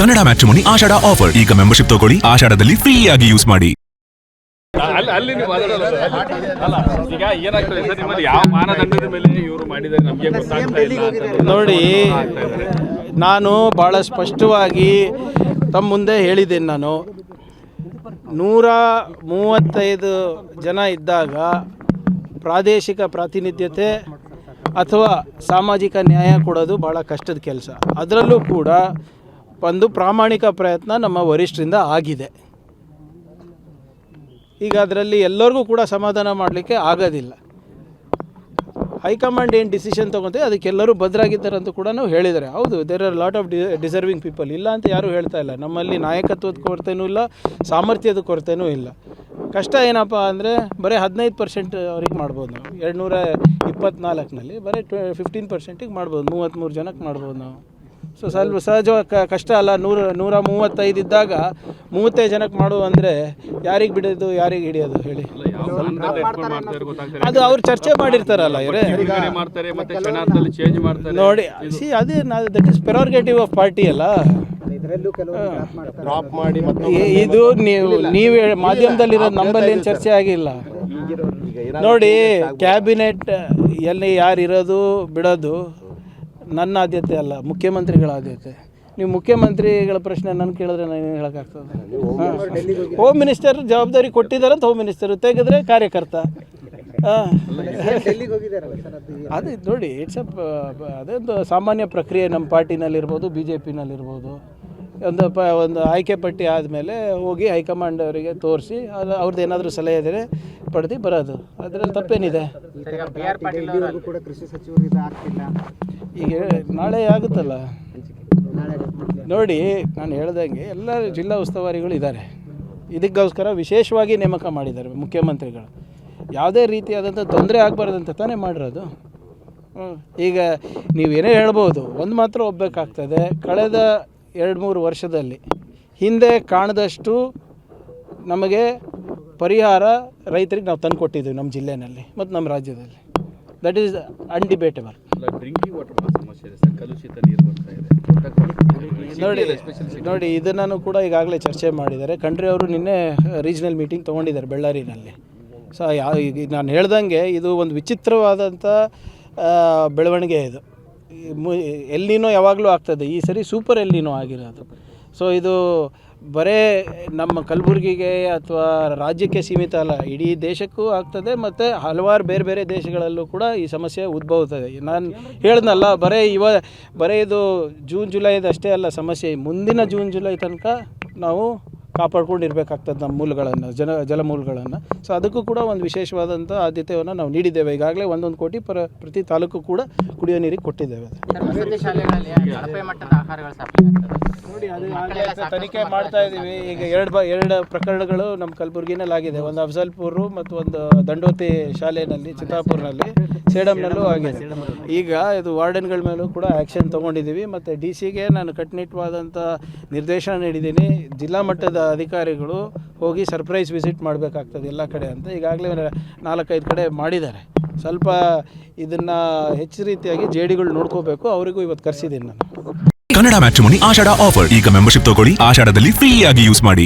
Kannada matrimony ಆಷಾಢ offer. ಈಗ membership ತಗೊಳ್ಳಿ, ಆಷಾಢದಲ್ಲಿ free ಆಗಿ ಯೂಸ್ ಮಾಡಿ. ಅಲ್ಲಿ ನೀವು ಅಲ್ಲ ಈಗ ಏನಾಗ್ತದೆ ಸರ್, ನಿಮ್ಮಲ್ಲಿ ಯಾವ ಮಾನದಂಡದ ಮೇಲೆ ಇವರು ಮಾಡಿದ್ದಾರೆ ನಮಗೆ ಗೊತ್ತಾಗ್ತಾ ಇಲ್ಲ. ನೋಡಿ, ನಾನು ಭಾಳ ಸ್ಪಷ್ಟವಾಗಿ ತಮ್ಮ ಮುಂದೆ ಹೇಳಿದ್ದೇನೆ. ನಾನು 135 ಜನ ಇದ್ದಾಗ ಪ್ರಾದೇಶಿಕ ಪ್ರಾತಿನಿಧ್ಯತೆ ಅಥವಾ ಸಾಮಾಜಿಕ ನ್ಯಾಯ ಕೊಡೋದು ಭಾಳ ಕಷ್ಟದ ಕೆಲಸ. ಅದರಲ್ಲೂ ಕೂಡ ಒಂದು ಪ್ರಾಮಾಣಿಕ ಪ್ರಯತ್ನ ನಮ್ಮ ವರಿಷ್ಠರಿಂದ ಆಗಿದೆ. ಈಗ ಅದರಲ್ಲಿ ಎಲ್ಲರಿಗೂ ಕೂಡ ಸಮಾಧಾನ ಮಾಡಲಿಕ್ಕೆ ಆಗೋದಿಲ್ಲ. ಹೈಕಮಾಂಡ್ ಏನು ಡಿಸಿಷನ್ ತೊಗೊತೀವಿ ಅದಕ್ಕೆಲ್ಲರೂ ಬದ್ಧರಾಗಿದ್ದಾರೆ ಅಂತ ಕೂಡ ನಾವು ಹೇಳಿದ್ದಾರೆ. ಹೌದು, there are lot of deserving people, ಇಲ್ಲ ಅಂತ ಯಾರೂ ಹೇಳ್ತಾ ಇಲ್ಲ. ನಮ್ಮಲ್ಲಿ ನಾಯಕತ್ವದ ಕೊರತೆನೂ ಇಲ್ಲ, ಸಾಮರ್ಥ್ಯದ ಕೊರತೆನೂ ಇಲ್ಲ. ಕಷ್ಟ ಏನಪ್ಪ ಅಂದರೆ ಬರೀ 15% ಅವ್ರಿಗೆ ಮಾಡ್ಬೋದು ನಾವು. 224ನಲ್ಲಿ ಬರೀ 15%ಗೆ ಮಾಡ್ಬೋದು, 33 ಜನಕ್ಕೆ ಮಾಡ್ಬೋದು ನಾವು. ಸೊ ಸ್ವಲ್ಪ ಸಹಜವಾಗಿ ಕಷ್ಟ ಅಲ್ಲ. 135 ಇದ್ದಾಗ 35 ಜನಕ್ಕೆ ಮಾಡು ಅಂದರೆ ಯಾರಿಗೆ ಬಿಡೋದು, ಯಾರಿಗೆ ಹಿಡಿಯೋದು ಹೇಳಿ? ಅದು ಅವ್ರು ಚರ್ಚೆ ಮಾಡಿರ್ತಾರಲ್ಲ ಇವರೇ ನೋಡಿ. ಅದೇ ದಟ್ ಇಸ್ ಪ್ರೆರೋಗೇಟಿವ್ ಆಫ್ ಪಾರ್ಟಿ ಅಲ್ಲ. ಇದು ನೀವು ಮಾಧ್ಯಮದಲ್ಲಿರೋದು, ನಮ್ಮಲ್ಲಿ ಏನು ಚರ್ಚೆ ಆಗಿಲ್ಲ. ನೋಡಿ, ಕ್ಯಾಬಿನೆಟ್ ಎಲ್ಲಿ ಯಾರು ಇರೋದು ಬಿಡೋದು ನನ್ನ ಆದ್ಯತೆ ಅಲ್ಲ, ಮುಖ್ಯಮಂತ್ರಿಗಳ ಆದ್ಯತೆ. ನೀವು ಮುಖ್ಯಮಂತ್ರಿಗಳ ಪ್ರಶ್ನೆ ನನ್ನ ಕೇಳಿದ್ರೆ ನಾನು ಏನು ಹೇಳೋಕ್ಕಾಗ್ತದೆ? ಹೋಮ್ ಮಿನಿಸ್ಟರ್ ಜವಾಬ್ದಾರಿ ಕೊಟ್ಟಿದ್ದಾರೆ ಅಂತ ಹೋಮ್ ಮಿನಿಸ್ಟರ್, ತೆಗೆದ್ರೆ ಕಾರ್ಯಕರ್ತ. ಅದು ನೋಡಿ, ಅದೊಂದು ಸಾಮಾನ್ಯ ಪ್ರಕ್ರಿಯೆ ನಮ್ಮ ಪಾರ್ಟಿನಲ್ಲಿರ್ಬೋದು, BJPನಲ್ಲಿರ್ಬೋದು. ಒಂದು ಆಯ್ಕೆ ಪಟ್ಟಿ ಆದಮೇಲೆ ಹೋಗಿ ಹೈಕಮಾಂಡ್ ಅವರಿಗೆ ತೋರಿಸಿ ಅವ್ರದ್ದು ಏನಾದರೂ ಸಲಹೆ ಇದ್ದರೆ ಪಡೆದು ಬರೋದು. ಅದರಲ್ಲಿ ತಪ್ಪೇನಿದೆ? ಈಗ ನಾಳೆ ಆಗುತ್ತಲ್ಲ. ನೋಡಿ, ನಾನು ಹೇಳ್ದಂಗೆ ಎಲ್ಲ ಜಿಲ್ಲಾ ಉಸ್ತುವಾರಿಗಳು ಇದ್ದಾರೆ. ಇದಕ್ಕೋಸ್ಕರ ವಿಶೇಷವಾಗಿ ನೇಮಕ ಮಾಡಿದ್ದಾರೆ ಮುಖ್ಯಮಂತ್ರಿಗಳು. ಯಾವುದೇ ರೀತಿಯಾದಂಥ ತೊಂದರೆ ಆಗಬಾರ್ದಂತ ತಾನೇ ಮಾಡಿರೋದು. ಈಗ ನೀವೇನೇ ಹೇಳ್ಬೋದು, ಒಂದು ಮಾತ್ರ ಒಪ್ಪಬೇಕಾಗ್ತದೆ. ಕಳೆದ 2-3 ವರ್ಷದಲ್ಲಿ ಹಿಂದೆ ಕಾಣದಷ್ಟು ನಮಗೆ ಪರಿಹಾರ ರೈತರಿಗೆ ನಾವು ತಂದು ಕೊಟ್ಟಿದ್ದೀವಿ ನಮ್ಮ ಜಿಲ್ಲೆಯಲ್ಲಿ ಮತ್ತು ನಮ್ಮ ರಾಜ್ಯದಲ್ಲಿ. That is undebatable. ನೋಡಿ, ಇದನ್ನು ಕೂಡ ಈಗಾಗಲೇ ಚರ್ಚೆ ಮಾಡಿದ್ದಾರೆ. ಖಂಡ್ರೆ ಅವರು ನಿನ್ನೆ ರೀಜ್ನಲ್ ಮೀಟಿಂಗ್ ತೊಗೊಂಡಿದ್ದಾರೆ ಬೆಳ್ಳಾರಿನಲ್ಲಿ. ಸೊ ಈಗ ನಾನು ಹೇಳ್ದಂಗೆ ಇದು ಒಂದು ವಿಚಿತ್ರವಾದಂಥ ಬೆಳವಣಿಗೆ. ಇದು ಎಲ್ಲಿನೋ ಯಾವಾಗಲೂ ಆಗ್ತದೆ, ಈ ಸರಿ ಸೂಪರ್ ಎಲ್ಲಿನೋ ಆಗಿರೋದು. ಸೊ ಇದು ಬರೇ ನಮ್ಮ ಕಲಬುರಗಿಗೆ ಅಥವಾ ರಾಜ್ಯಕ್ಕೆ ಸೀಮಿತ ಅಲ್ಲ, ಇಡೀ ದೇಶಕ್ಕೂ ಆಗ್ತದೆ. ಮತ್ತು ಹಲವಾರು ಬೇರೆ ಬೇರೆ ದೇಶಗಳಲ್ಲೂ ಕೂಡ ಈ ಸಮಸ್ಯೆ ಉದ್ಭವಿಸ್ತದೆ. ನಾನು ಹೇಳ್ದನಲ್ಲ, ಬರೀ ಇದು ಜೂನ್ ಜುಲೈದು ಅಷ್ಟೇ ಅಲ್ಲ ಸಮಸ್ಯೆ. ಮುಂದಿನ ಜೂನ್ ಜುಲೈ ತನಕ ನಾವು ಕಾಪಾಡ್ಕೊಂಡಿರ್ಬೇಕಾಗ್ತದೆ ನಮ್ಮ ಮೂಲಗಳನ್ನು, ಜಲಮೂಲಗಳನ್ನು. ಸೊ ಅದಕ್ಕೂ ಕೂಡ ಒಂದು ವಿಶೇಷವಾದಂಥ ಆದ್ಯತೆಯನ್ನು ನಾವು ನೀಡಿದ್ದೇವೆ. ಈಗಾಗಲೇ 1 ಕೋಟಿ ಪ್ರತಿ ತಾಲೂಕು ಕೂಡ ಕುಡಿಯೋ ನೀರಿಗೆ ಕೊಟ್ಟಿದ್ದೇವೆ. ನೋಡಿ, ಅದು ತನಿಖೆ ಮಾಡ್ತಾ ಇದ್ದೀವಿ. ಈಗ ಎರಡು ಪ್ರಕರಣಗಳು ನಮ್ಮ ಕಲಬುರಗಿನಲ್ಲಿ ಆಗಿದೆ. ಒಂದು ಅಫ್ಜಲ್ಪುರ ಮತ್ತು ಒಂದು ದಂಡೋತಿ ಶಾಲೆಯಲ್ಲಿ, ಚಿತ್ತಾಪುರ್ನಲ್ಲಿ, ಸೇಡಂನಲ್ಲೂ ಆಗಿದೆ. ಈಗ ಇದು ವಾರ್ಡನ್ಗಳ ಮೇಲೂ ಕೂಡ ಆ್ಯಕ್ಷನ್ ತೊಗೊಂಡಿದ್ದೀವಿ. ಮತ್ತು DCಗೆ ನಾನು ಕಟ್ಟುನಿಟ್ಟವಾದಂಥ ನಿರ್ದೇಶನ ನೀಡಿದ್ದೀನಿ. ಜಿಲ್ಲಾ ಮಟ್ಟದ ಅಧಿಕಾರಿಗಳು ಹೋಗಿ ಸರ್ಪ್ರೈಸ್ ವಿಸಿಟ್ ಮಾಡಬೇಕಾಗ್ತದೆ ಎಲ್ಲ ಕಡೆ ಅಂತ ಈಗಾಗಲೇ 4-5 ಕಡೆ ಮಾಡಿದ್ದಾರೆ. ಸ್ವಲ್ಪ ಇದನ್ನು ಹೆಚ್ಚು ರೀತಿಯಾಗಿ JDಗಳು ನೋಡ್ಕೋಬೇಕು. ಅವರಿಗೂ ಇವತ್ತು ಕರೆಸಿದ್ದೀನಿ ನಾನು. ಕನ್ನಡ ಮ್ಯಾಟ್ರಿಮೋನಿ ಆಷಾಢ ಆಫರ್. ಈಗ ಮೆಂಬರ್ಶಿಪ್ ತಗೊಳ್ಳಿ, ಆಷಾಢದಲ್ಲಿ ಫ್ರೀ ಆಗಿ ಯೂಸ್ ಮಾಡಿ.